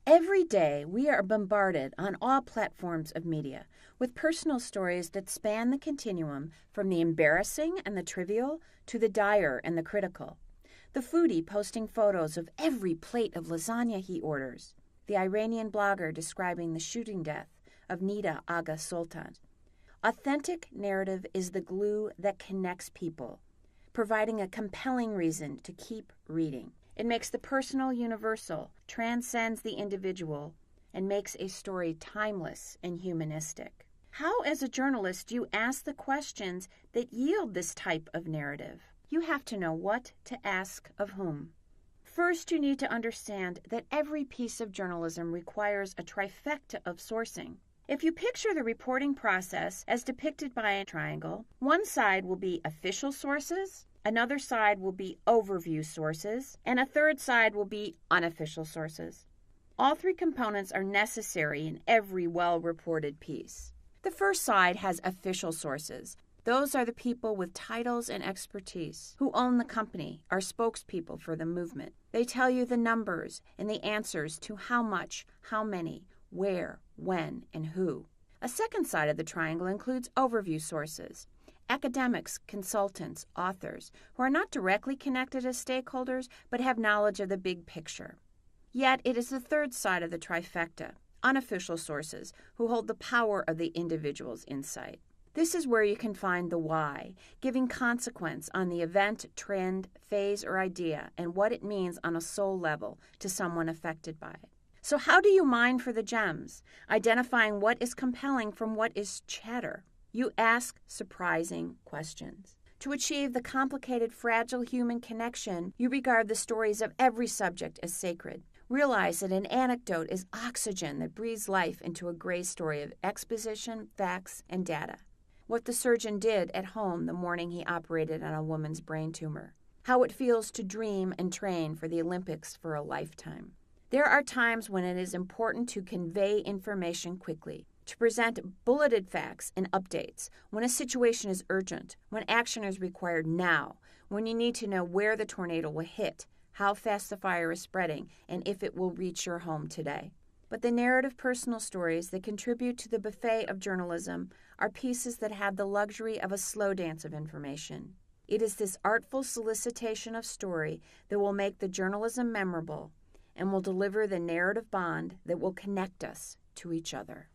Every day, we are bombarded on all platforms of media with personal stories that span the continuum from the embarrassing and the trivial to the dire and the critical. The foodie posting photos of every plate of lasagna he orders. The Iranian blogger describing the shooting death of Nida Aga Sultan. Authentic narrative is the glue that connects people, providing a compelling reason to keep reading. It makes the personal universal, transcends the individual, and makes a story timeless and humanistic. How, as a journalist, do you ask the questions that yield this type of narrative? You have to know what to ask of whom. First, you need to understand that every piece of journalism requires a trifecta of sourcing. If you picture the reporting process as depicted by a triangle, one side will be official sources, another side will be overview sources, and a third side will be unofficial sources. All three components are necessary in every well-reported piece. The first side has official sources. Those are the people with titles and expertise who own the company, are spokespeople for the movement. They tell you the numbers and the answers to how much, how many, where, when, and who. A second side of the triangle includes overview sources. Academics, consultants, authors, who are not directly connected as stakeholders but have knowledge of the big picture. Yet it is the third side of the trifecta, unofficial sources, who hold the power of the individual's insight. This is where you can find the why, giving consequence on the event, trend, phase, or idea, and what it means on a soul level to someone affected by it. So how do you mine for the gems, identifying what is compelling from what is chatter? You ask surprising questions. To achieve the complicated, fragile human connection, you regard the stories of every subject as sacred. Realize that an anecdote is oxygen that breathes life into a gray story of exposition, facts, and data. What the surgeon did at home the morning he operated on a woman's brain tumor. How it feels to dream and train for the Olympics for a lifetime. There are times when it is important to convey information quickly, to present bulleted facts and updates, when a situation is urgent, when action is required now, when you need to know where the tornado will hit, how fast the fire is spreading, and if it will reach your home today. But the narrative personal stories that contribute to the buffet of journalism are pieces that have the luxury of a slow dance of information. It is this artful solicitation of story that will make the journalism memorable and will deliver the narrative bond that will connect us to each other.